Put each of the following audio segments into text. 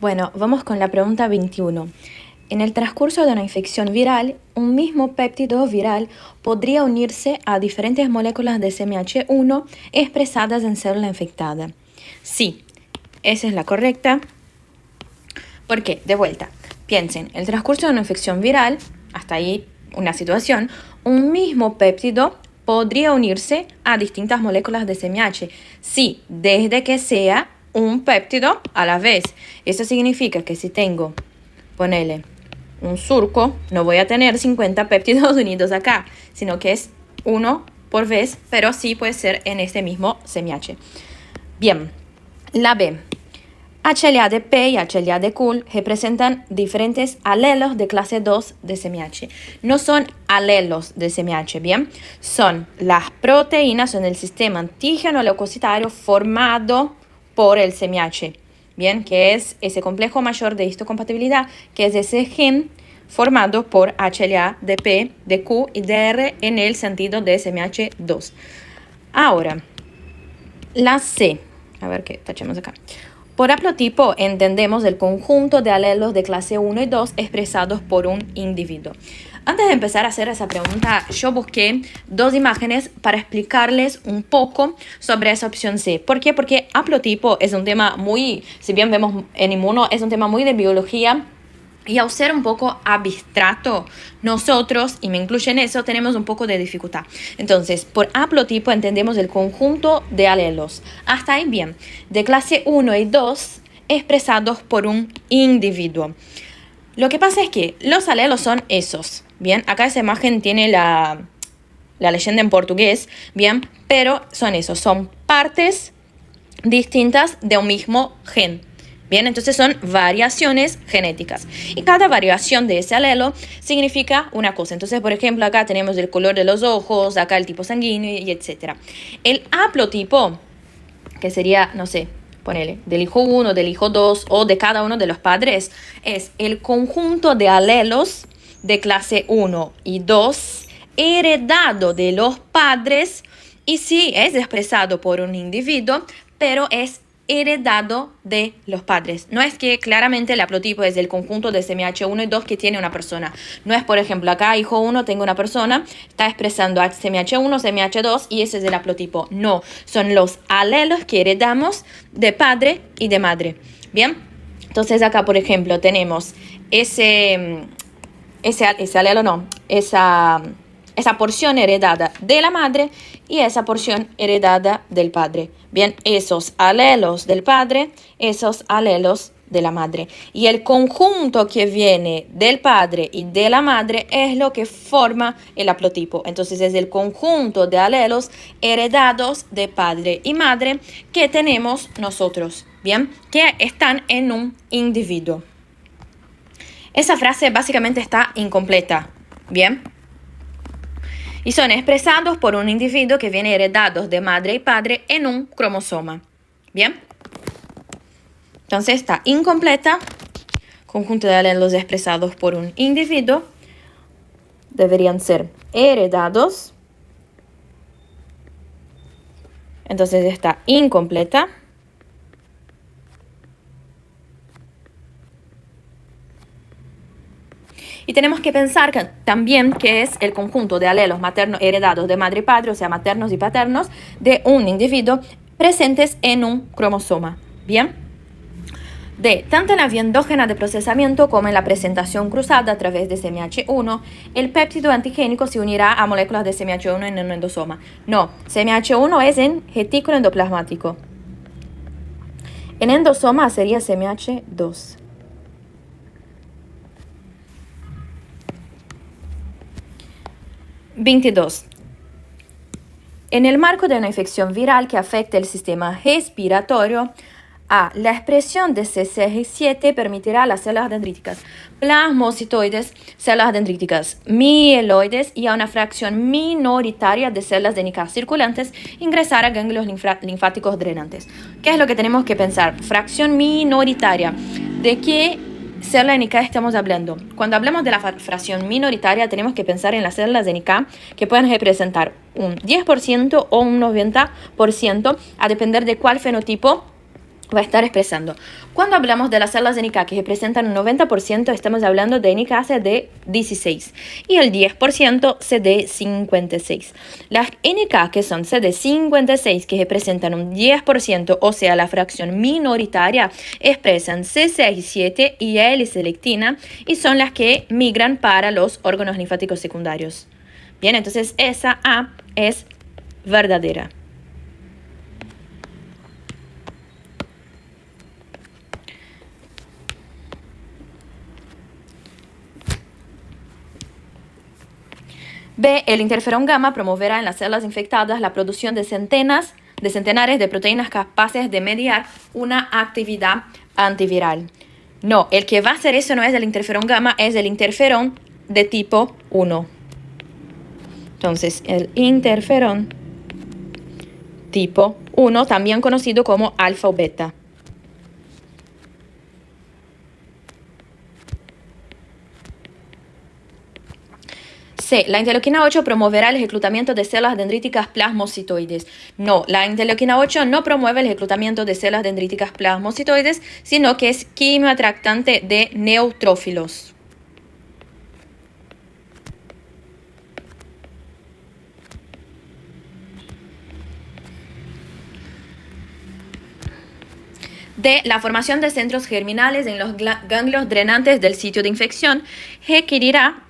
Bueno, vamos con la pregunta 21. En el transcurso de una infección viral, un mismo péptido viral podría unirse a diferentes moléculas de CMH1 expresadas en célula infectada. Sí, esa es la correcta. ¿Por qué? De vuelta, piensen, el transcurso de una infección viral, hasta ahí una situación, un mismo péptido podría unirse a distintas moléculas de CMH. Sí, desde que sea un péptido a la vez. Eso significa que si tengo, ponele, un surco, no voy a tener 50 péptidos unidos acá, sino que es uno por vez, pero sí puede ser en este mismo CMH. Bien, la B. HLA de P y HLA de Q representan diferentes alelos de clase 2 de CMH. No son alelos de CMH, ¿bien? Son las proteínas en el sistema antígeno leucocitario formado por el CMH, ¿bien? Que es ese complejo mayor de histocompatibilidad, que es ese gen formado por HLA de P, de Q y de R en el sentido de CMH2. Ahora, la C. A ver qué tachemos acá. Por haplotipo entendemos el conjunto de alelos de clase 1 y 2 expresados por un individuo. Antes de empezar a hacer esa pregunta, yo busqué dos imágenes para explicarles un poco sobre esa opción C. ¿Por qué? Porque haplotipo es un tema muy, si bien vemos en inmuno, es un tema muy de biología. Y al ser un poco abstracto, nosotros, y me incluyen eso, tenemos un poco de dificultad. Entonces, por haplotipo entendemos el conjunto de alelos. Hasta ahí bien. De clase 1 y 2 expresados por un individuo. Lo que pasa es que los alelos son esos. Bien, acá esa imagen tiene la leyenda en portugués. Bien, pero son esos. Son partes distintas de un mismo gen. Bien, entonces son variaciones genéticas. Y cada variación de ese alelo significa una cosa. Entonces, por ejemplo, acá tenemos el color de los ojos, acá el tipo sanguíneo y etc. El haplotipo, que sería, no sé, ponele, del hijo 1, del hijo 2 o de cada uno de los padres, es el conjunto de alelos de clase 1 y 2 heredado de los padres y sí es expresado por un individuo, pero es heredado de los padres. No es que claramente el haplotipo es el conjunto de CMH1 y 2 que tiene una persona. No es, por ejemplo, acá hijo 1 tengo una persona, está expresando CMH1, CMH2 y ese es el haplotipo. No, son los alelos que heredamos de padre y de madre. Bien, entonces acá, por ejemplo, tenemos ese alelo, no, esa porción heredada de la madre y esa porción heredada del padre. Bien, esos alelos del padre, esos alelos de la madre. Y el conjunto que viene del padre y de la madre es lo que forma el haplotipo. Entonces es el conjunto de alelos heredados de padre y madre que tenemos nosotros, bien, que están en un individuo. Esa frase básicamente está incompleta, bien. Y son expresados por un individuo que viene heredados de madre y padre en un cromosoma. ¿Bien? Entonces está incompleta. Conjunto de alelos expresados por un individuo. Deberían ser heredados. Entonces está incompleta. Y tenemos que pensar que, también que es el conjunto de alelos maternos heredados de madre y padre, o sea, maternos y paternos, de un individuo presentes en un cromosoma. ¿Bien? D. Tanto en la vía endógena de procesamiento como en la presentación cruzada a través de CMH1, el péptido antigénico se unirá a moléculas de CMH1 en el endosoma. No, CMH1 es en retículo endoplasmático. En endosoma sería CMH2. (22) En el marco de una infección viral que afecte el sistema respiratorio, A. La expresión de CCR7 permitirá a las células dendríticas, plasmocitoides, células dendríticas, mieloides y a una fracción minoritaria de células de NK circulantes ingresar a ganglios linfáticos drenantes. ¿Qué es lo que tenemos que pensar? Fracción minoritaria. ¿De qué célula de NK estamos hablando? Cuando hablamos de la fracción minoritaria, tenemos que pensar en las células de NK que pueden representar un 10% o un 90%, a depender de cuál fenotipo va a estar expresando. Cuando hablamos de las células de NK que representan un 90%, estamos hablando de NK CD16 y el 10% CD56. Las NK que son CD56 que representan un 10%, o sea, la fracción minoritaria, expresan C6-7 y L-selectina y son las que migran para los órganos linfáticos secundarios. Bien, entonces esa A es verdadera. B. El interferón gamma promoverá en las células infectadas la producción de centenares de proteínas capaces de mediar una actividad antiviral. No, el que va a hacer eso no es el interferón gamma, es el interferón de tipo 1. Entonces, el interferón tipo 1, también conocido como alfa o beta. C. La interleuquina 8 promoverá el reclutamiento de células dendríticas plasmocitoides. No, la interleuquina 8 no promueve el reclutamiento de células dendríticas plasmocitoides, sino que es quimioatractante de neutrófilos. D. La formación de centros germinales en los ganglios drenantes del sitio de infección requerirá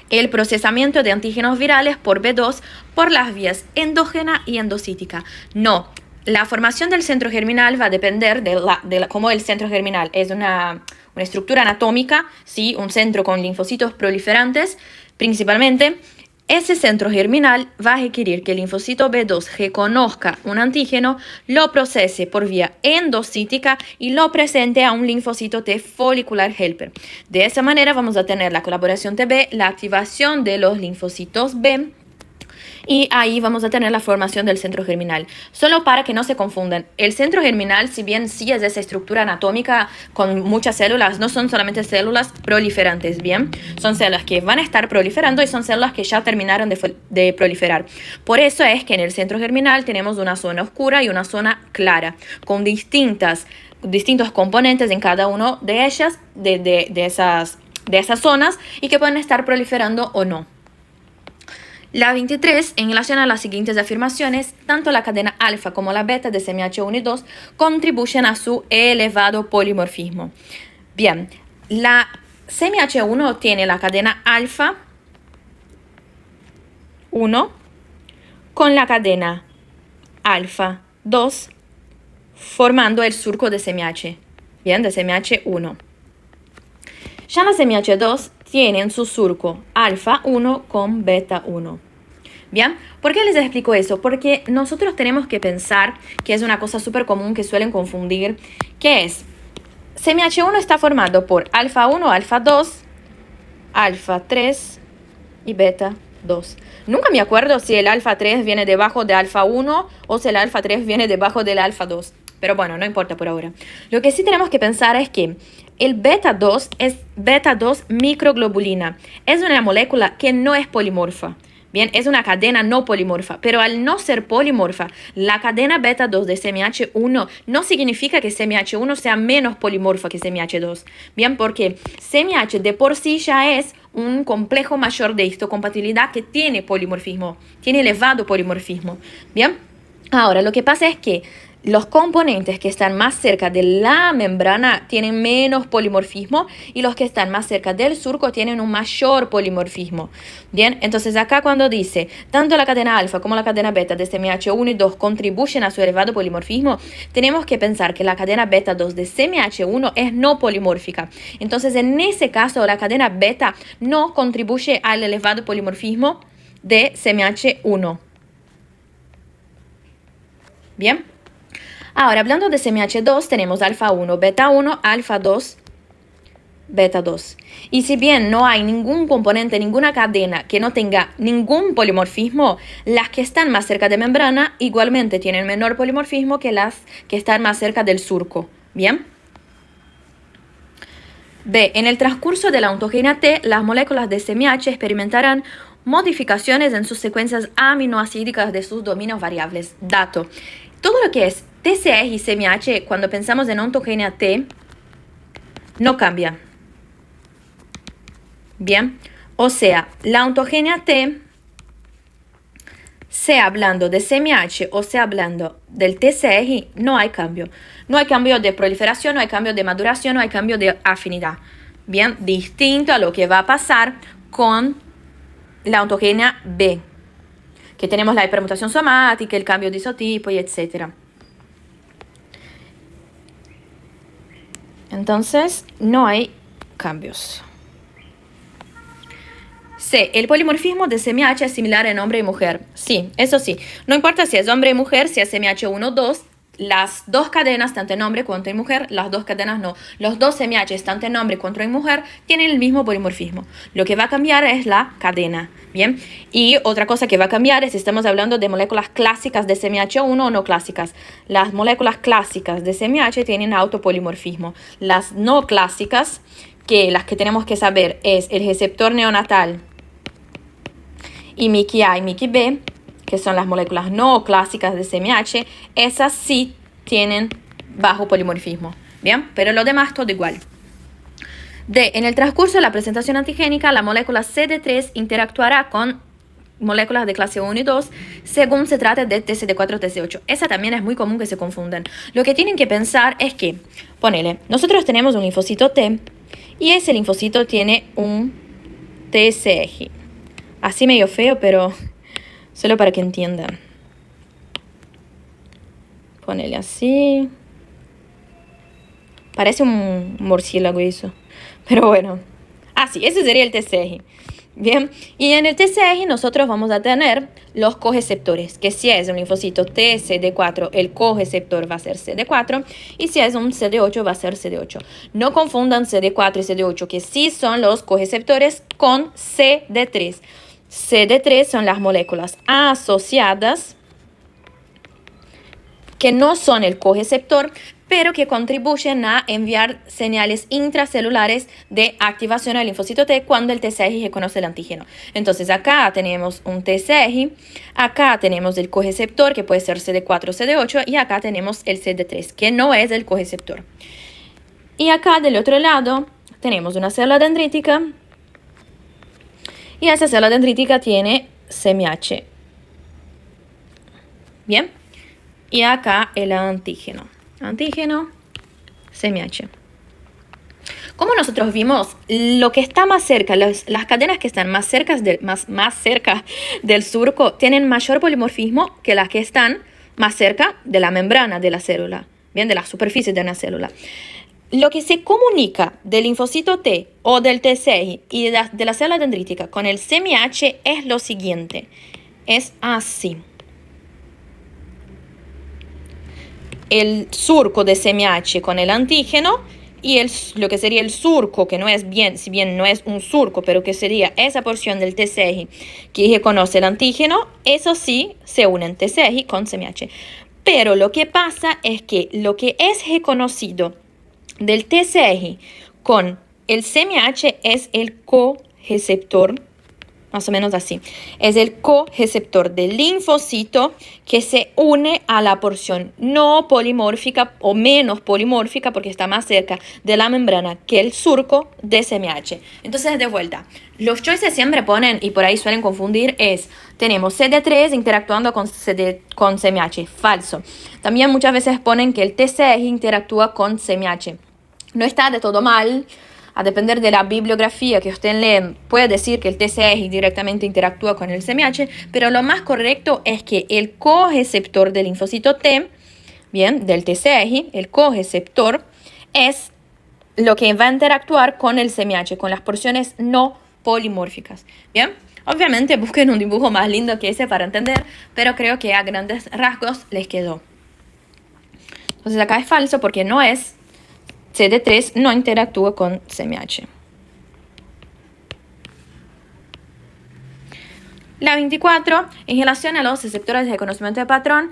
el procesamiento de antígenos virales por B2 por las vías endógena y endocítica. No, la formación del centro germinal va a depender de cómo el centro germinal es una estructura anatómica, ¿sí? Un centro con linfocitos proliferantes principalmente. Ese centro germinal va a requerir que el linfocito B2 reconozca un antígeno, lo procese por vía endocítica y lo presente a un linfocito T folicular helper. De esa manera vamos a tener la colaboración TB, la activación de los linfocitos B, y ahí vamos a tener la formación del centro germinal. Solo para que no se confundan, el centro germinal, si bien sí es esa estructura anatómica con muchas células, no son solamente células proliferantes, ¿bien? Son células que van a estar proliferando y son células que ya terminaron de proliferar. Por eso es que en el centro germinal tenemos una zona oscura y una zona clara, con distintos componentes en cada una de ellas, de esas zonas, y que pueden estar proliferando o no. La 23, en relación a las siguientes afirmaciones, tanto la cadena alfa como la beta de CMH1 y 2 contribuyen a su elevado polimorfismo. Bien, la CMH1 tiene la cadena alfa 1 con la cadena alfa 2 formando el surco de CMH, bien, de CMH1. Ya la CMH2 tiene en su surco alfa 1 con beta 1. ¿Bien? ¿Por qué les explico eso? Porque nosotros tenemos que pensar, que es una cosa súper común que suelen confundir, que es, CMH1 está formado por alfa 1, alfa 2, alfa 3 y beta 2. Nunca me acuerdo si el alfa 3 viene debajo de alfa 1 o si el alfa 3 viene debajo del alfa 2. Pero bueno, no importa por ahora. Lo que sí tenemos que pensar es que el beta 2 es beta 2 microglobulina. Es una molécula que no es polimorfa. Bien, es una cadena no polimorfa, pero al no ser polimorfa, la cadena beta 2 de CMH1 no significa que CMH1 sea menos polimorfa que CMH2. Bien, porque CMH de por sí ya es un complejo mayor de histocompatibilidad que tiene polimorfismo, tiene elevado polimorfismo. Bien, ahora lo que pasa es que los componentes que están más cerca de la membrana tienen menos polimorfismo y los que están más cerca del surco tienen un mayor polimorfismo. Bien, entonces acá cuando dice tanto la cadena alfa como la cadena beta de CMH1 y 2 contribuyen a su elevado polimorfismo, tenemos que pensar que la cadena beta 2 de CMH1 es no polimórfica. Entonces en ese caso la cadena beta no contribuye al elevado polimorfismo de CMH1. Bien. Ahora, hablando de CMH2, tenemos alfa 1, beta 1, alfa 2, beta 2. Y si bien no hay ningún componente, ninguna cadena que no tenga ningún polimorfismo, las que están más cerca de membrana igualmente tienen menor polimorfismo que las que están más cerca del surco. ¿Bien? B. En el transcurso de la ontogenia T, las moléculas de CMH experimentarán modificaciones en sus secuencias aminoácidas de sus dominios variables. Dato. Todo lo que es TCR y CMH, cuando pensamos en ontogenia T, no cambia. Bien, o sea, la ontogenia T, sea hablando de CMH o sea hablando del TCR, no hay cambio. No hay cambio de proliferación, no hay cambio de maduración, no hay cambio de afinidad. Bien, distinto a lo que va a pasar con la ontogenia B, que tenemos la hipermutación somática, el cambio de isotipo y etc. Entonces, no hay cambios. C. El polimorfismo de CMH es similar en hombre y mujer. Sí, eso sí. No importa si es hombre y mujer, si es CMH1 o 2, las dos cadenas, tanto en hombre cuanto en mujer, las dos cadenas no. Los dos CMH, tanto en hombre cuanto en mujer, tienen el mismo polimorfismo. Lo que va a cambiar es la cadena. Bien. Y otra cosa que va a cambiar es si estamos hablando de moléculas clásicas de CMH1 o no clásicas. Las moléculas clásicas de CMH tienen autopolimorfismo. Las no clásicas, que las que tenemos que saber es el receptor neonatal y Mickey A y Mickey B, que son las moléculas no clásicas de CMH, esas sí tienen bajo polimorfismo. Bien, pero lo demás todo igual. D. En el transcurso de la presentación antigénica, la molécula CD3 interactuará con moléculas de clase 1 y 2 según se trate de TCD4 o TC8. Esa también es muy común que se confundan. Lo que tienen que pensar es que, ponele, nosotros tenemos un linfocito T y ese linfocito tiene un TCG. Así medio feo, pero solo para que entiendan. Ponele así. Parece un murciélago eso. Pero bueno. Así, ese sería el TCG. Bien. Y en el TCG nosotros vamos a tener los coreceptores. Que si es un linfocito TCD4, el coreceptor va a ser CD4. Y si es un CD8, va a ser CD8. No confundan CD4 y CD8, que sí son los coreceptores, con CD3. CD3 son las moléculas asociadas que no son el coreceptor, pero que contribuyen a enviar señales intracelulares de activación al linfocito T cuando el TCG reconoce el antígeno. Entonces acá tenemos un TCG, acá tenemos el coreceptor que puede ser CD4 o CD8 y acá tenemos el CD3 que no es el coreceptor. Y acá del otro lado tenemos una célula dendrítica. Y esa célula dendrítica tiene CMH. Bien. Y acá el antígeno. Antígeno, CMH. Como nosotros vimos, lo que está más cerca, las cadenas que están más cerca del surco tienen mayor polimorfismo que las que están más cerca de la membrana de la célula. Bien, de la superficie de una célula. Lo que se comunica del linfocito T o del TCG y de la célula dendrítica con el CMH es lo siguiente. Es así. El surco de CMH con el antígeno y lo que sería el surco, que no es bien, si bien no es un surco, pero que sería esa porción del TCG que reconoce el antígeno, eso sí se unen TCG con CMH. Pero lo que pasa es que lo que es reconocido del TCG con el CMH es el coreceptor, más o menos así. Es el coreceptor del linfocito que se une a la porción no polimórfica o menos polimórfica porque está más cerca de la membrana que el surco de CMH. Entonces, de vuelta, los choices siempre ponen, y por ahí suelen confundir, tenemos CD3 interactuando con CMH. Falso. También muchas veces ponen que el TCG interactúa con CMH. No está de todo mal. A depender de la bibliografía que usted lee, puede decir que el TCG directamente interactúa con el CMH, pero lo más correcto es que el coreceptor del linfocito T, bien, del TCG, el coreceptor, es lo que va a interactuar con el CMH, con las porciones no polimórficas. Bien, obviamente busquen un dibujo más lindo que ese para entender, pero creo que a grandes rasgos les quedó. Entonces acá es falso porque no es. CD3 no interactúa con CMH. La 24, en relación a los receptores de reconocimiento de patrón,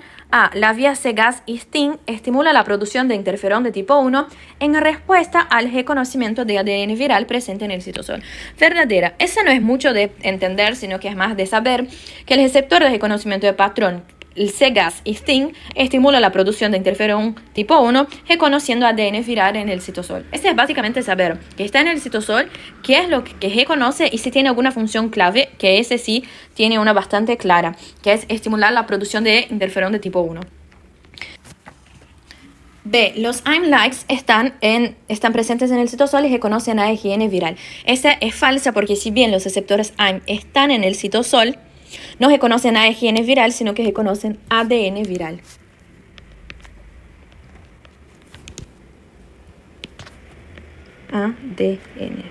la vía Cgas-Stin estimula la producción de interferón de tipo 1 en respuesta al reconocimiento de ADN viral presente en el citosol. Verdadera. Esa no es mucho de entender, sino que es más de saber que el receptor de reconocimiento de patrón, el Cgas-Stin, estimula la producción de interferón tipo 1 reconociendo ADN viral en el citosol. Este es básicamente saber que está en el citosol, qué es lo que reconoce y si tiene alguna función clave, que ese sí tiene una bastante clara, que es estimular la producción de interferón de tipo 1. B. Los AIM-likes están presentes en el citosol y reconocen ADN viral. Esa es falsa porque si bien los receptores AIM están en el citosol, no reconocen ADN viral, sino que reconocen ADN viral. ADN.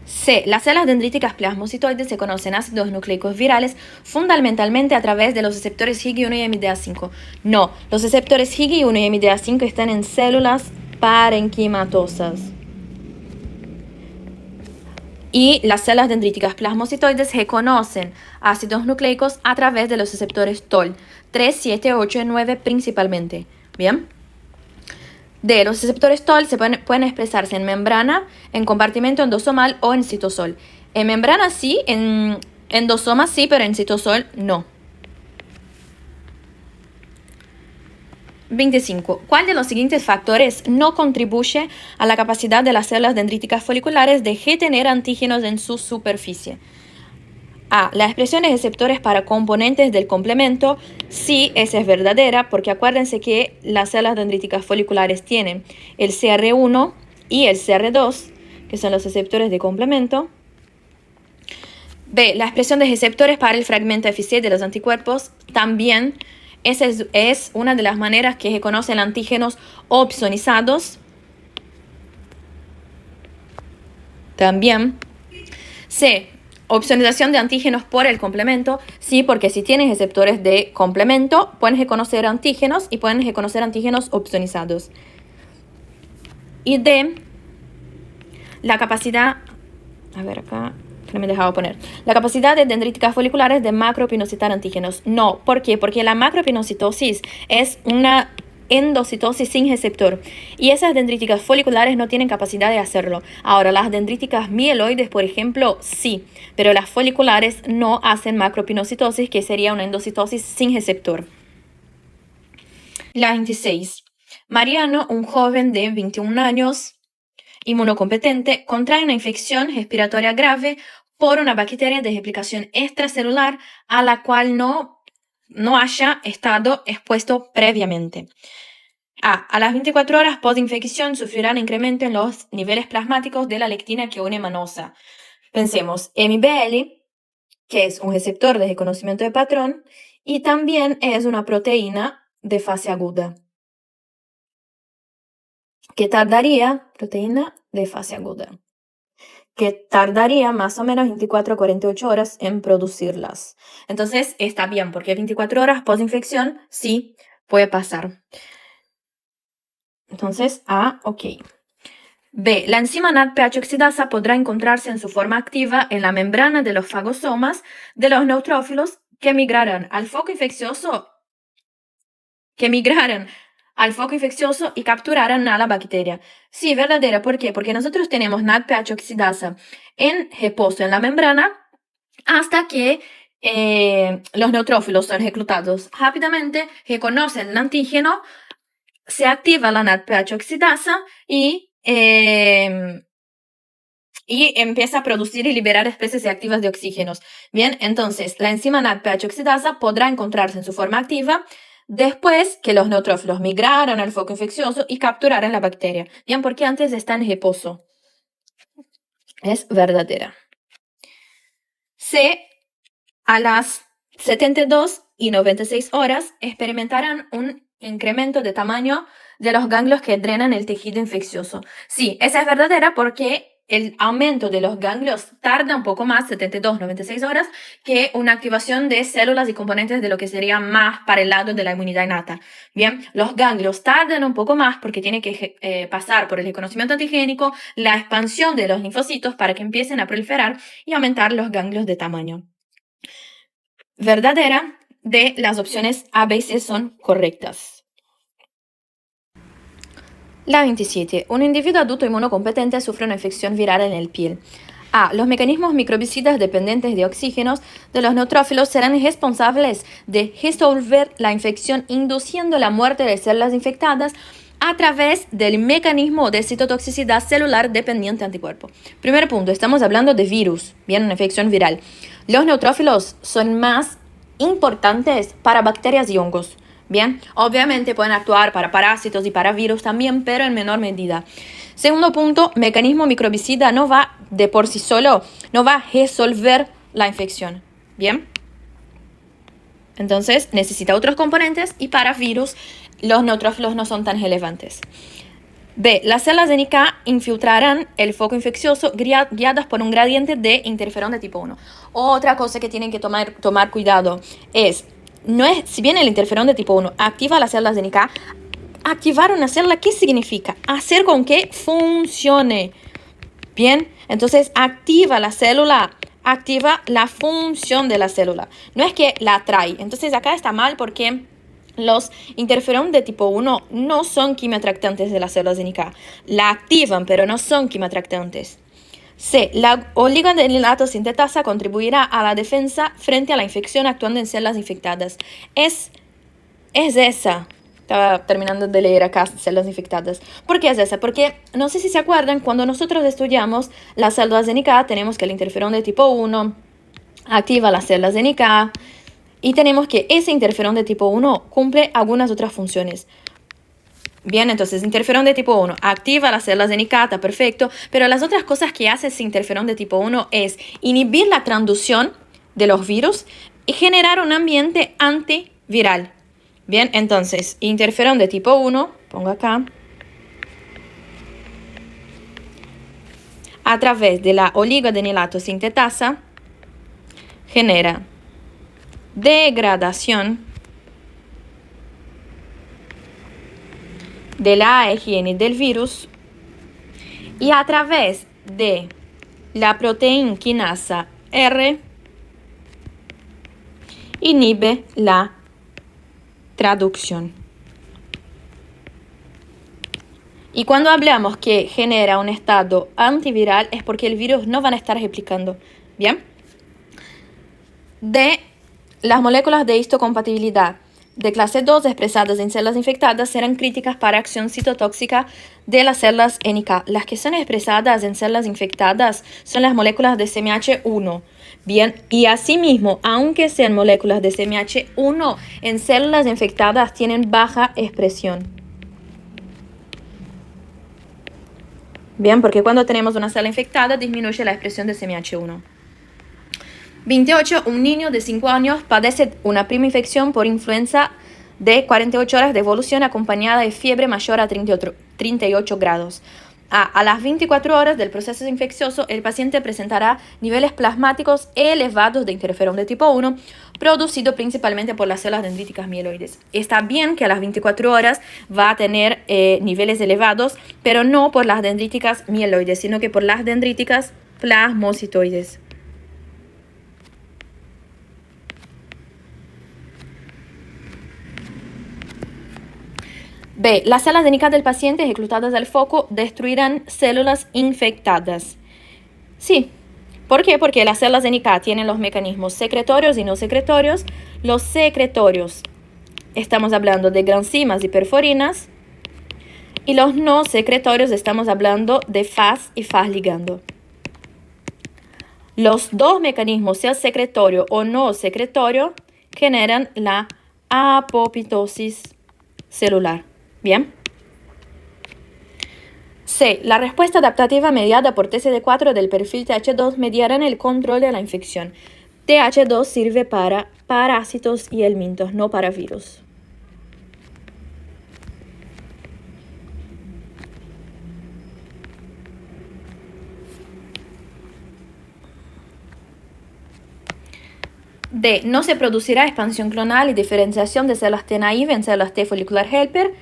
C. Las células dendríticas plasmocitoides se conocen ácidos nucleicos virales fundamentalmente a través de los receptores Hig1 y MDA5. No, los receptores Hig1 y MDA5 están en células parenquimatosas. Y las células dendríticas plasmocitoides reconocen ácidos nucleicos a través de los receptores TOL, 3, 7, 8 y 9 principalmente. ¿Bien? D. Los receptores TOL pueden expresarse en membrana, en compartimento endosomal o en citosol. En membrana sí, en endosoma sí, pero en citosol no. 25. ¿Cuál de los siguientes factores no contribuye a la capacidad de las células dendríticas foliculares de retener antígenos en su superficie? A. La expresión de receptores para componentes del complemento. Sí, esa es verdadera, porque acuérdense que las células dendríticas foliculares tienen el CR1 y el CR2, que son los receptores de complemento. B. La expresión de receptores para el fragmento eficiente de los anticuerpos. También esa es una de las maneras que reconocen antígenos opsonizados. También. C. Opsonización de antígenos por el complemento. Sí, porque si tienes receptores de complemento, pueden reconocer antígenos y pueden reconocer antígenos opsonizados. Y D. La capacidad... A ver acá... No me dejaba poner. La capacidad de dendríticas foliculares de macropinocitar antígenos. No. ¿Por qué? Porque la macropinocitosis es una endocitosis sin receptor. Y esas dendríticas foliculares no tienen capacidad de hacerlo. Ahora, las dendríticas mieloides, por ejemplo, sí. Pero las foliculares no hacen macropinocitosis, que sería una endocitosis sin receptor. La 26. Mariano, un joven de 21 años, inmunocompetente, contrae una infección respiratoria grave por una bacteria de replicación extracelular a la cual no haya estado expuesto previamente. A las 24 horas post-infección sufrirá un incremento en los niveles plasmáticos de la lectina quione-manosa. Pensemos, MBL, que es un receptor de reconocimiento de patrón, y también es una proteína de fase aguda. Que tardaría, proteína de fase aguda, que tardaría más o menos 24 a 48 horas en producirlas. Entonces está bien, porque 24 horas post-infección sí puede pasar. Entonces, ok. B. La enzima NADPH oxidasa podrá encontrarse en su forma activa en la membrana de los fagosomas de los neutrófilos que migraran al foco infeccioso y capturaran a la bacteria. Sí, verdadera. ¿Por qué? Porque nosotros tenemos NADPH oxidasa en reposo en la membrana hasta que los neutrófilos son reclutados rápidamente, reconocen el antígeno, se activa la NADPH oxidasa y empieza a producir y liberar especies activas de oxígenos. Bien, entonces la enzima NADPH oxidasa podrá encontrarse en su forma activa después que los neutrófilos migraron al foco infeccioso y capturaran la bacteria. Bien, porque antes está en reposo. Es verdadera. C. A las 72 y 96 horas experimentarán un incremento de tamaño de los ganglios que drenan el tejido infeccioso. Sí, esa es verdadera porque el aumento de los ganglios tarda un poco más, 72-96 horas, que una activación de células y componentes de lo que sería más para el lado de la inmunidad innata. Bien, los ganglios tardan un poco más porque tiene que pasar por el reconocimiento antigénico, la expansión de los linfocitos para que empiecen a proliferar y aumentar los ganglios de tamaño. Verdadera de las opciones A, B y C son correctas. La 27. Un individuo adulto inmunocompetente sufre una infección viral en el piel. A. Los mecanismos microbicidas dependientes de oxígenos de los neutrófilos serán responsables de resolver la infección induciendo la muerte de células infectadas a través del mecanismo de citotoxicidad celular dependiente anticuerpo. Primer punto, estamos hablando de virus, bien, una infección viral. Los neutrófilos son más importantes para bacterias y hongos. Bien, obviamente pueden actuar para parásitos y para virus también, pero en menor medida. Segundo punto, mecanismo microbicida no va de por sí solo, no va a resolver la infección. Bien, entonces necesita otros componentes y para virus los neutrófilos no son tan relevantes. B. Las células de NK infiltrarán el foco infeccioso guiadas por un gradiente de interferón de tipo 1. Otra cosa que tienen que tomar cuidado es, si bien el interferón de tipo 1 activa las células de NK, activar una célula, ¿qué significa? Hacer con que funcione. Bien, entonces activa la célula, activa la función de la célula. No es que la atrae. Entonces acá está mal porque los interferón de tipo 1 no son quimioatractantes de las células de NK. La activan, pero no son quimioatractantes. C. La oligodenililato sintetasa contribuirá a la defensa frente a la infección actuando en células infectadas. Es esa. Estaba terminando de leer acá células infectadas. ¿Por qué es esa? Porque no sé si se acuerdan, cuando nosotros estudiamos las células de NK, tenemos que el interferón de tipo 1 activa las células de NK y tenemos que ese interferón de tipo 1 cumple algunas otras funciones. Bien, entonces interferón de tipo 1 activa las células de NK, está perfecto, pero las otras cosas que hace ese interferón de tipo 1 es inhibir la transducción de los virus y generar un ambiente antiviral. Bien, entonces interferón de tipo 1, pongo acá, a través de la oligodenilato sintetasa genera degradación de la ARN del virus y a través de la proteína quinasa R inhibe la traducción. Y cuando hablamos que genera un estado antiviral es porque el virus no van a estar replicando. ¿Bien? D. Las moléculas de histocompatibilidad de clase 2 expresadas en células infectadas serán críticas para acción citotóxica de las células NK. Las que son expresadas en células infectadas son las moléculas de CMH1. Bien, y asimismo, aunque sean moléculas de CMH1, en células infectadas tienen baja expresión. Bien, porque cuando tenemos una célula infectada disminuye la expresión de CMH1. 28. Un niño de 5 años padece una prima infección por influenza de 48 horas de evolución acompañada de fiebre mayor a 38 grados. A las 24 horas del proceso infeccioso, el paciente presentará niveles plasmáticos elevados de interferón de tipo 1, producido principalmente por las células dendríticas mieloides. Está bien que a las 24 horas va a tener niveles elevados, pero no por las dendríticas mieloides, sino que por las dendríticas plasmocitoides. B. Las células de NK del paciente reclutadas al foco destruirán células infectadas. Sí. ¿Por qué? Porque las células de NK tienen los mecanismos secretorios y no secretorios. Los secretorios, estamos hablando de granzimas y perforinas. Y los no secretorios, estamos hablando de Fas y Fas ligando. Los dos mecanismos, sea secretorio o no secretorio, generan la apoptosis celular. Bien. C. La respuesta adaptativa mediada por TCD4 del perfil TH2 mediará en el control de la infección. TH2 sirve para parásitos y helmintos, no para virus. D. No se producirá expansión clonal y diferenciación de células T naive en células T follicular helper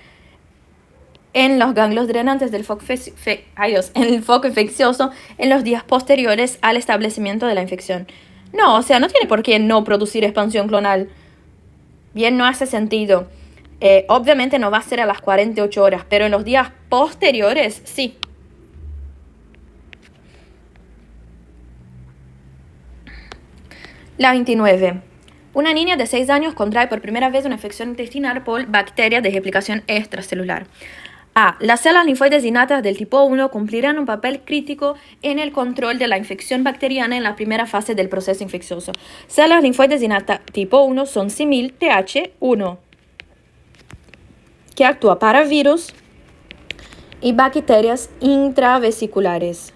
en los ganglios drenantes del foco, en el foco infeccioso en los días posteriores al establecimiento de la infección. No, o sea, no tiene por qué no producir expansión clonal. Bien, no hace sentido. Obviamente no va a ser a las 48 horas, pero en los días posteriores, sí. La 29. Una niña de 6 años contrae por primera vez una infección intestinal por bacterias de replicación extracelular. A. Las células linfoides innatas del tipo 1 cumplirán un papel crítico en el control de la infección bacteriana en la primera fase del proceso infeccioso. Células linfoides innatas tipo 1 son símil TH1, que actúa para virus y bacterias intravesiculares.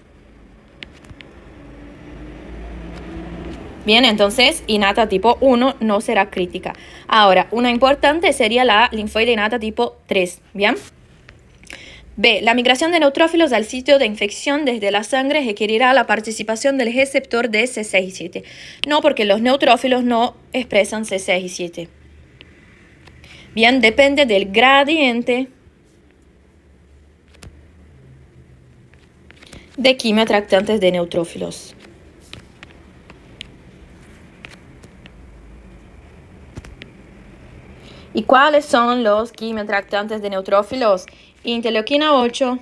Bien, entonces, innata tipo 1 no será crítica. Ahora, una importante sería la linfoide innata tipo 3, ¿bien? B. La migración de neutrófilos al sitio de infección desde la sangre requerirá la participación del receptor de C6 y 7. No, porque los neutrófilos no expresan C6 y 7. Bien, depende del gradiente de quimioatractantes de neutrófilos. ¿Y cuáles son los quimioatractantes de neutrófilos? Interleuquina 8,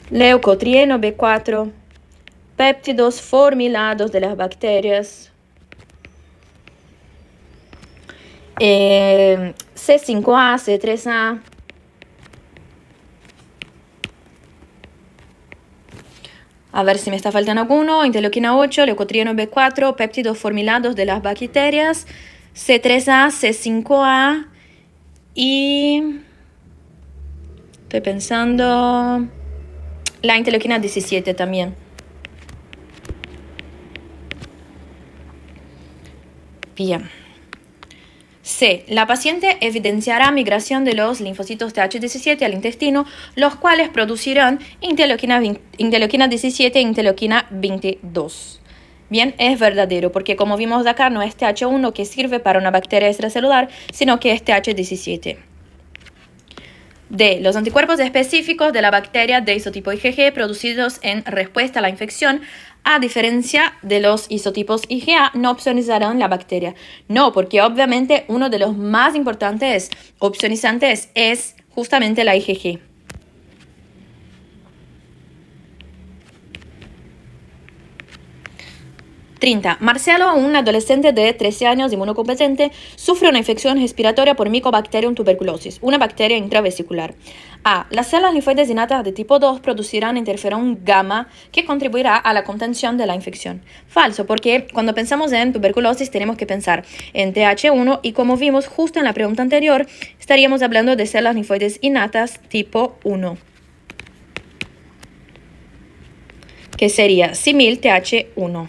leucotrieno B4, péptidos formilados de las bacterias, C5A, C3A, a ver si me está faltando alguno, interleuquina 8, leucotrieno B4, péptidos formilados de las bacterias, C3A, C5A y estoy pensando la interleuquina 17 también. Bien. C. La paciente evidenciará migración de los linfocitos TH17 al intestino, los cuales producirán interleuquina 17 e interleuquina 22. Bien, es verdadero, porque como vimos acá, no es TH1 que sirve para una bacteria extracelular, sino que es TH17. D. Los anticuerpos específicos de la bacteria de isotipo IgG producidos en respuesta a la infección, a diferencia de los isotipos IgA, no opsonizarán la bacteria. No, porque obviamente uno de los más importantes opsonizantes es justamente la IgG. 30. Marcelo, un adolescente de 13 años inmunocompetente, sufre una infección respiratoria por Mycobacterium tuberculosis, una bacteria intravesicular. A. Las células linfoides innatas de tipo 2 producirán interferón gamma que contribuirá a la contención de la infección. Falso, porque cuando pensamos en tuberculosis tenemos que pensar en TH1 y como vimos justo en la pregunta anterior, estaríamos hablando de células linfoides innatas tipo 1, que sería símil TH1.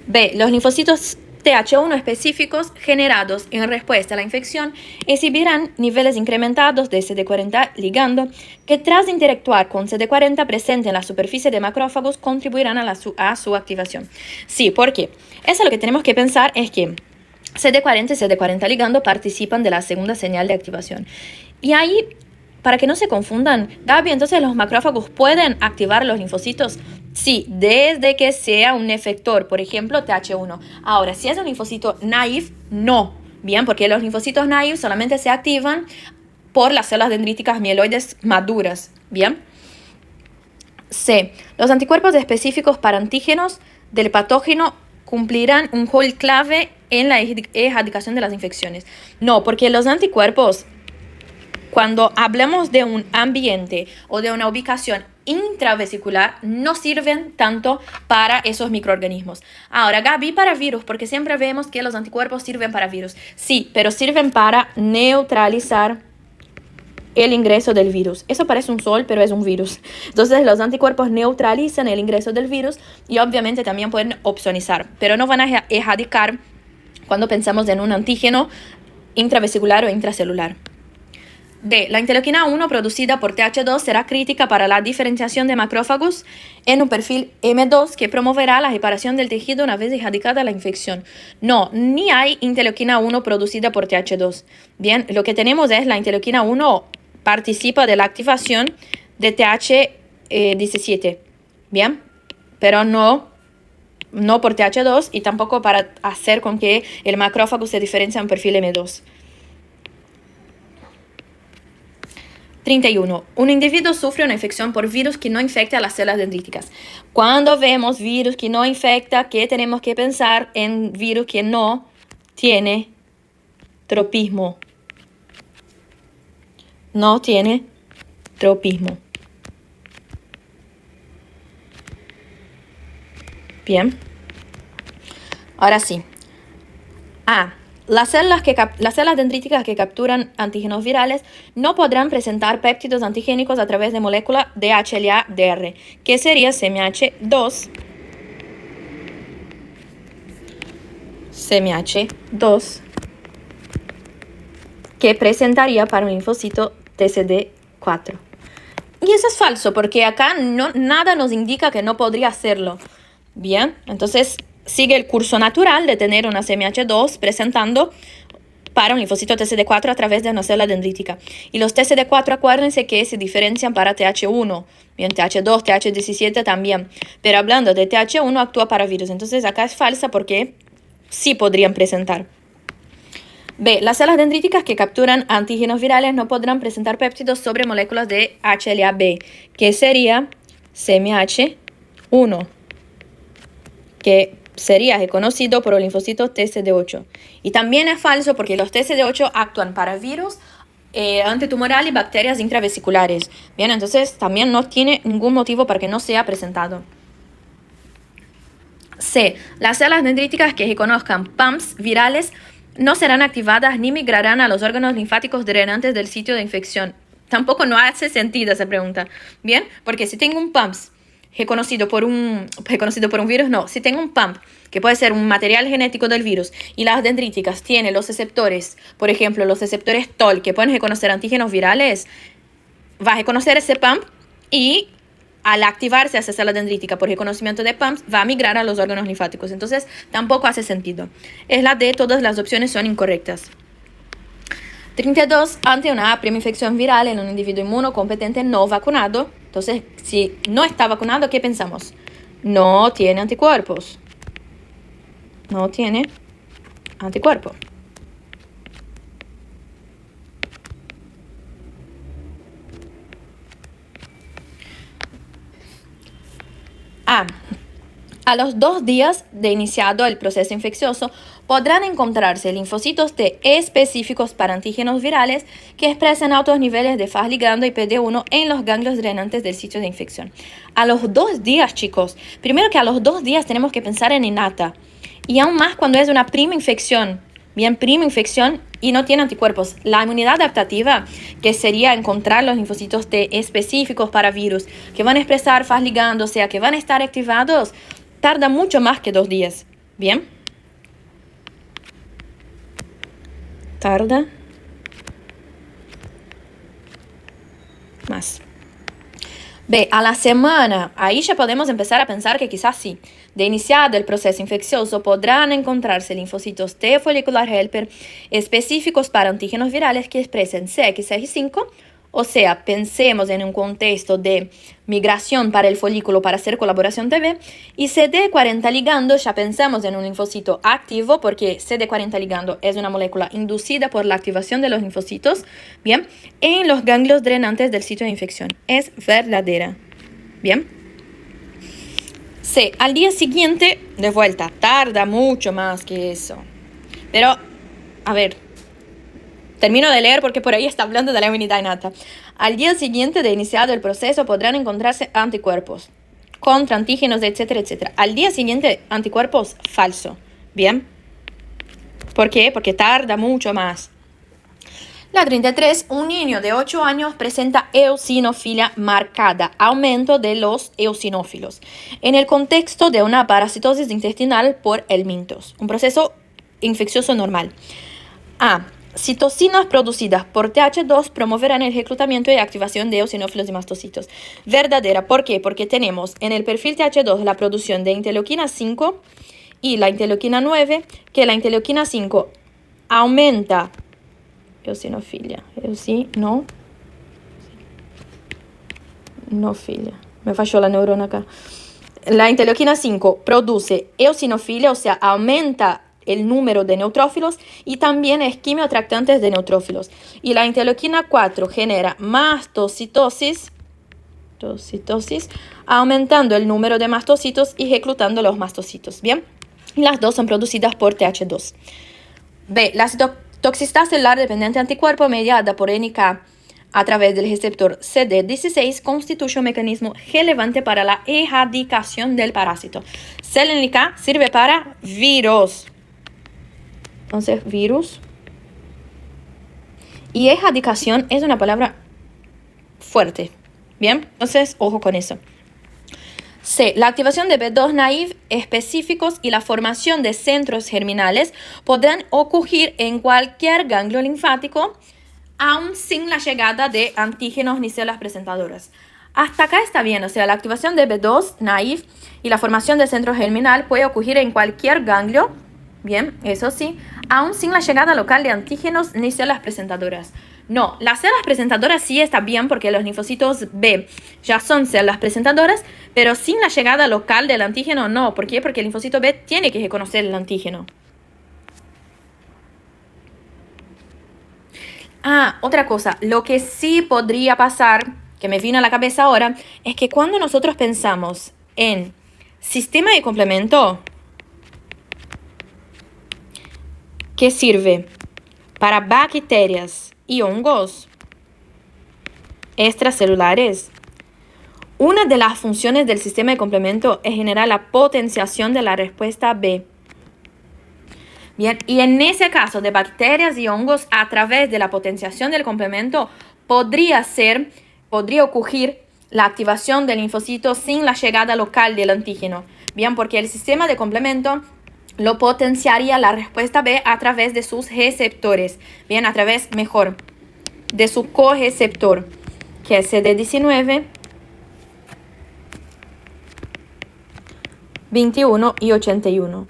B. Los linfocitos TH1 específicos generados en respuesta a la infección exhibirán niveles incrementados de CD40 ligando que tras interactuar con CD40 presente en la superficie de macrófagos contribuirán a su activación. Sí, ¿por qué? Eso lo que tenemos que pensar es que CD40 y CD40 ligando participan de la segunda señal de activación. Y ahí, para que no se confundan, Gaby, entonces los macrófagos pueden activar los linfocitos. Sí, desde que sea un efector, por ejemplo, TH1. Ahora, si es un linfocito naive, no. Bien, porque los linfocitos naive solamente se activan por las células dendríticas mieloides maduras. Bien. C. Los anticuerpos específicos para antígenos del patógeno cumplirán un rol clave en la erradicación de las infecciones. No, porque los anticuerpos, cuando hablamos de un ambiente o de una ubicación intravesicular, no sirven tanto para esos microorganismos. Ahora, Gaby, para virus, porque siempre vemos que los anticuerpos sirven para virus. Sí, pero sirven para neutralizar el ingreso del virus. Eso parece un sol, pero es un virus. Entonces, los anticuerpos neutralizan el ingreso del virus y obviamente también pueden opsonizar, pero no van a erradicar cuando pensamos en un antígeno intravesicular o intracelular. B. La interleuquina 1 producida por TH2 será crítica para la diferenciación de macrófagos en un perfil M2 que promoverá la reparación del tejido una vez erradicada la infección. No, ni hay interleuquina 1 producida por TH2. Bien, lo que tenemos es la interleuquina 1 participa de la activación de TH17. Bien, pero no por TH2 y tampoco para hacer con que el macrófago se diferencie en un perfil M2. 31. Un individuo sufre una infección por virus que no infecta a las células dendríticas. Cuando vemos virus que no infecta, ¿qué tenemos que pensar en virus que no tiene tropismo? No tiene tropismo. Bien. Ahora sí. A. Las células dendríticas que capturan antígenos virales no podrán presentar péptidos antigénicos a través de molécula de HLA-DR, que sería CMH2, que presentaría para un linfocito TCD4. Y eso es falso, porque acá nada nos indica que no podría hacerlo. Bien, entonces sigue el curso natural de tener una CMH2 presentando para un linfocito TCD4 a través de una célula dendrítica. Y los TCD4, acuérdense que se diferencian para TH1, bien, TH2, TH17 también. Pero hablando de TH1, actúa para virus. Entonces acá es falsa porque sí podrían presentar. B. Las células dendríticas que capturan antígenos virales no podrán presentar péptidos sobre moléculas de HLA-B, que sería CMH1, que sería reconocido por el linfocito TCD8. Y también es falso porque los TCD8 actúan para virus, antitumoral y bacterias intravesiculares. Bien, entonces también no tiene ningún motivo para que no sea presentado. C. Las células dendríticas que reconozcan PAMPs virales no serán activadas ni migrarán a los órganos linfáticos drenantes del sitio de infección. Tampoco no hace sentido esa pregunta. Bien, porque si tengo un PAMPs reconocido por un virus, no. Si tengo un PAMP, que puede ser un material genético del virus, y las dendríticas tienen los receptores, por ejemplo, los receptores TOL, que pueden reconocer antígenos virales, va a reconocer ese PAMP y al activarse esa célula dendrítica por reconocimiento de PAMPs, va a migrar a los órganos linfáticos. Entonces, tampoco hace sentido. Es la D, todas las opciones son incorrectas. 32. Ante una prima infección viral en un individuo inmunocompetente no vacunado. Entonces, si no está vacunado, ¿qué pensamos? No tiene anticuerpos. No tiene anticuerpos. A los 2 días de iniciado el proceso infeccioso, podrán encontrarse linfocitos T específicos para antígenos virales que expresan altos niveles de Fas ligando y PD1 en los ganglios drenantes del sitio de infección. A los 2 días, chicos, primero que a los 2 días tenemos que pensar en innata. Y aún más cuando es una prima infección, bien, prima infección y no tiene anticuerpos. La inmunidad adaptativa, que sería encontrar los linfocitos T específicos para virus, que van a expresar Fas ligando, o sea, que van a estar activados, tarda mucho más que 2 días. Bien. Tarda más. B. A la semana, ahí ya podemos empezar a pensar que quizás sí. De iniciado el proceso infeccioso podrán encontrarse linfocitos T follicular helper específicos para antígenos virales que expresen CXCR5. O sea, pensemos en un contexto de migración para el folículo para hacer colaboración TB. Y CD40 ligando, ya pensamos en un linfocito activo, porque CD40 ligando es una molécula inducida por la activación de los linfocitos, bien, en los ganglios drenantes del sitio de infección. Es verdadera. Bien. C. Al día siguiente, de vuelta, tarda mucho más que eso. Pero, a ver, termino de leer porque por ahí está hablando de la inmunidad innata. Al día siguiente de iniciado el proceso podrán encontrarse anticuerpos contra antígenos, etcétera, etcétera. Al día siguiente, anticuerpos, falso. ¿Bien? ¿Por qué? Porque tarda mucho más. La 33, un niño de 8 años presenta eosinofilia marcada, aumento de los eosinófilos, en el contexto de una parasitosis intestinal por helmintos, un proceso infeccioso normal. A. citocinas producidas por TH2 promoverán el reclutamiento y activación de eosinófilos y mastocitos. Verdadera. ¿Por qué? Porque tenemos en el perfil TH2 la producción de interleuquina 5 y la interleuquina 9, que la interleuquina 5 aumenta eosinofilia. Eosinofilia. Me falló la neurona acá. La interleuquina 5 produce eosinofilia, o sea, aumenta el número de neutrófilos y también es quimioatractante de neutrófilos. Y la interleuquina 4 genera mastocitosis, aumentando el número de mastocitos y reclutando los mastocitos. Bien, y las dos son producidas por TH2. B. La toxicidad celular dependiente anticuerpo mediada por NK a través del receptor CD16 constituye un mecanismo relevante para la erradicación del parásito. CELNK sirve para virus. Entonces, virus. Y erradicación es una palabra fuerte. Bien, entonces, ojo con eso. C. La activación de B2 naive específicos y la formación de centros germinales podrán ocurrir en cualquier ganglio linfático, aún sin la llegada de antígenos ni células presentadoras. Hasta acá está bien, o sea, la activación de B2 naive y la formación de centro germinal puede ocurrir en cualquier ganglio, bien, eso sí, aún sin la llegada local de antígenos ni células presentadoras. No, las células presentadoras sí está bien porque los linfocitos B ya son células presentadoras, pero sin la llegada local del antígeno no. ¿Por qué? Porque el linfocito B tiene que reconocer el antígeno. Ah, otra cosa, lo que sí podría pasar, que me vino a la cabeza ahora, es que cuando nosotros pensamos en sistema de complemento, que sirve para bacterias y hongos extracelulares, una de las funciones del sistema de complemento es generar la potenciación de la respuesta B. Bien, y en ese caso de bacterias y hongos, a través de la potenciación del complemento, podría ocurrir la activación del linfocito sin la llegada local del antígeno. Bien, porque el sistema de complemento lo potenciaría la respuesta B a través de sus receptores. Bien, a través, mejor, de su correceptor, que es CD19, 21 y 81.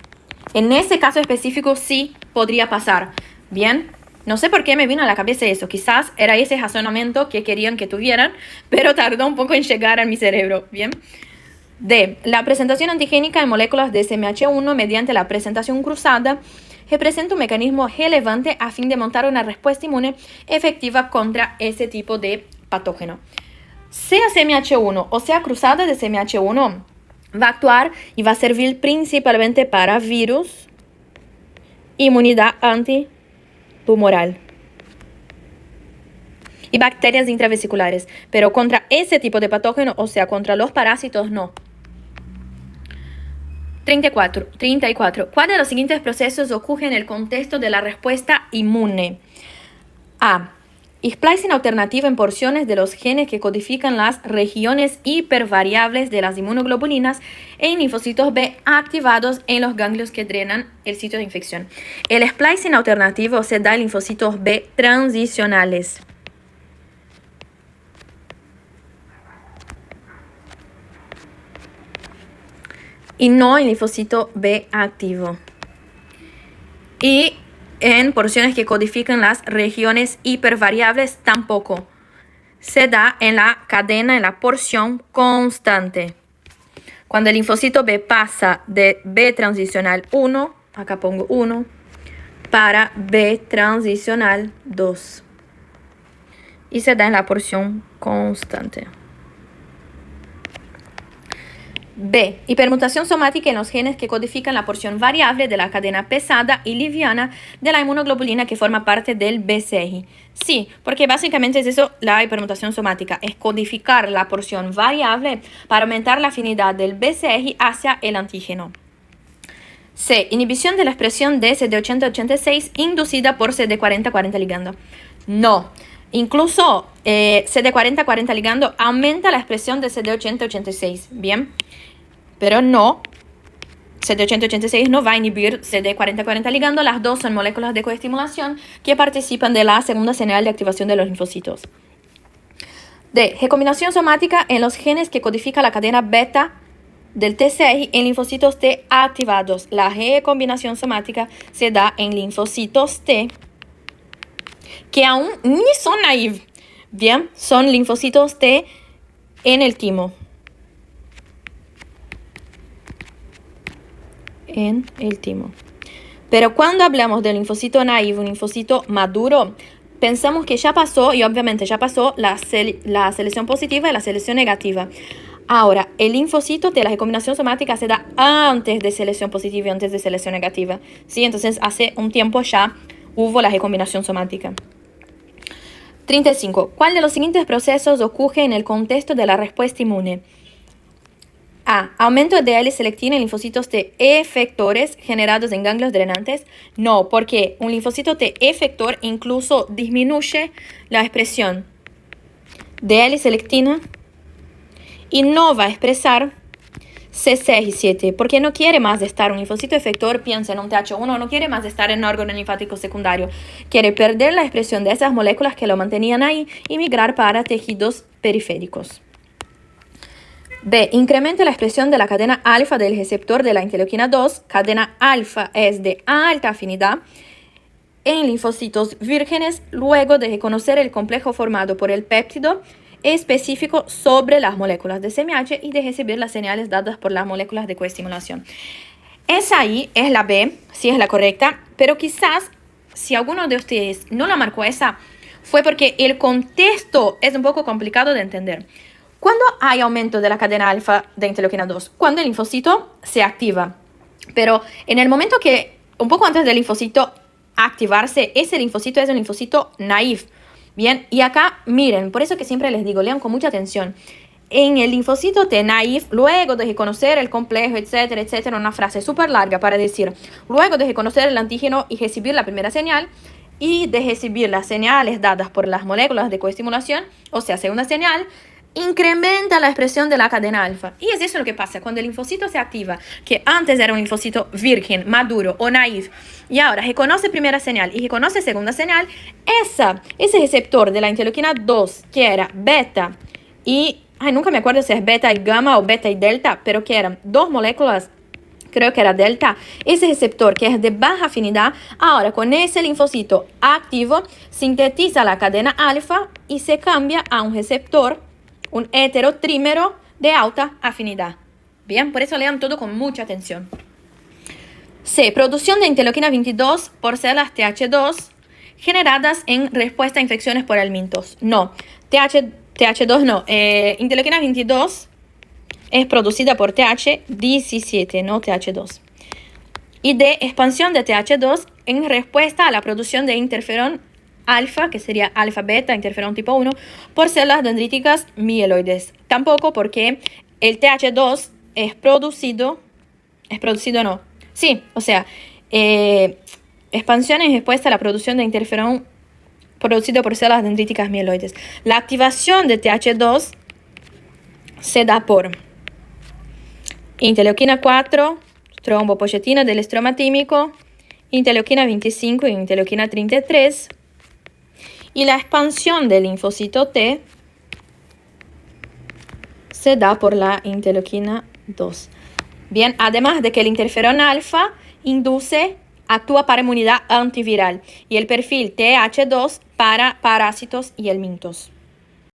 En ese caso específico sí podría pasar. Bien, no sé por qué me vino a la cabeza eso. Quizás era ese razonamiento que querían que tuvieran, pero tardó un poco en llegar a mi cerebro. Bien. D. La presentación antigénica en moléculas de SMH1 mediante la presentación cruzada representa un mecanismo relevante a fin de montar una respuesta inmune efectiva contra ese tipo de patógeno. Sea SMH1 o sea cruzada de SMH1, va a actuar y va a servir principalmente para virus, inmunidad antitumoral y bacterias intravesiculares, pero contra ese tipo de patógeno, o sea, contra los parásitos, no. 34. ¿Cuál de los siguientes procesos ocurre en el contexto de la respuesta inmune? A. Splicing alternativo en porciones de los genes que codifican las regiones hipervariables de las inmunoglobulinas en linfocitos B activados en los ganglios que drenan el sitio de infección. El splicing alternativo se da en linfocitos B transicionales. Y no en linfocito B activo. Y en porciones que codifican las regiones hipervariables tampoco. Se da en la cadena, en la porción constante. Cuando el linfocito B pasa de B transicional 1, acá pongo 1, para B transicional 2. Y se da en la porción constante. B. Hipermutación somática en los genes que codifican la porción variable de la cadena pesada y liviana de la inmunoglobulina que forma parte del BCI. Sí, porque básicamente es eso la hipermutación somática, es codificar la porción variable para aumentar la afinidad del BCI hacia el antígeno. C. Inhibición de la expresión de CD80-86 inducida por CD40-40 ligando. No. Incluso CD40-40 ligando aumenta la expresión de CD80-86. Bien. Pero no CD886 no va a inhibir CD4040 ligando. Las dos son moléculas de coestimulación que participan de la segunda señal de activación de los linfocitos. D. Recombinación somática en los genes que codifica la cadena beta del T6 en linfocitos T activados. La recombinación somática se da en linfocitos T que aún ni son naive. Bien, son linfocitos T en el timo. Pero cuando hablamos del linfocito naive, un linfocito maduro, pensamos que ya pasó, y obviamente ya pasó, la selección positiva y la selección negativa. Ahora, el linfocito de la recombinación somática se da antes de selección positiva y antes de selección negativa. ¿Sí? Entonces, hace un tiempo ya hubo la recombinación somática. 35. ¿Cuál de los siguientes procesos ocurre en el contexto de la respuesta inmune? A. Aumento de L-selectina en linfocitos T efectores generados en ganglios drenantes. No, porque un linfocito T efector incluso disminuye la expresión de L-selectina y no va a expresar C6 y 7, porque no quiere más estar un linfocito efector, piensa en un TH1, no quiere más estar en un órgano linfático secundario. Quiere perder la expresión de esas moléculas que lo mantenían ahí y migrar para tejidos periféricos. B. Incrementa la expresión de la cadena alfa del receptor de la interleuquina 2. Cadena alfa es de alta afinidad en linfocitos vírgenes luego de reconocer el complejo formado por el péptido específico sobre las moléculas de CMH y de recibir las señales dadas por las moléculas de coestimulación. Esa ahí es la B, sí es la correcta, pero quizás si alguno de ustedes no la marcó esa, fue porque el contexto es un poco complicado de entender. ¿Cuándo hay aumento de la cadena alfa de interleuquina 2? Cuando el linfocito se activa. Pero en el momento que, un poco antes del linfocito activarse, ese linfocito es un linfocito naive. Bien, y acá miren, por eso que siempre les digo, lean con mucha atención. En el linfocito T naive, luego de reconocer el complejo, etcétera, etcétera, una frase súper larga para decir, luego de reconocer el antígeno y recibir la primera señal, y de recibir las señales dadas por las moléculas de coestimulación, o sea, segunda señal, incrementa la expresión de la cadena alfa. Y es eso lo que pasa cuando el linfocito se activa, que antes era un linfocito virgen, maduro o naive, y ahora reconoce primera señal y reconoce segunda señal, ese receptor de la interleuquina 2, que era beta y, nunca me acuerdo si es beta y gamma o beta y delta, pero que eran dos moléculas, creo que era delta, ese receptor que es de baja afinidad, ahora con ese linfocito activo, sintetiza la cadena alfa y se cambia a un receptor, un heterotrímero de alta afinidad. Bien, por eso lean todo con mucha atención. C. Producción de interleuquina 22 por células TH2 generadas en respuesta a infecciones por helmintos. No, TH2 no. Interleuquina 22 es producida por TH17, no TH2. Y D. Expansión de TH2 en respuesta a la producción de interferón alfa, que sería alfa-beta, interferón tipo 1, por células dendríticas mieloides. Tampoco porque el TH2 es producido no. Sí, o sea, expansión en respuesta a la producción de interferón producido por células dendríticas mieloides. La activación de TH2 se da por interleuquina 4, trombopoyetina del estroma tímico, interleuquina 25 y interleuquina 33. Y la expansión del linfocito T se da por la interleuquina 2. Bien, además de que el interferón alfa actúa para inmunidad antiviral y el perfil TH2 para parásitos y helmintos.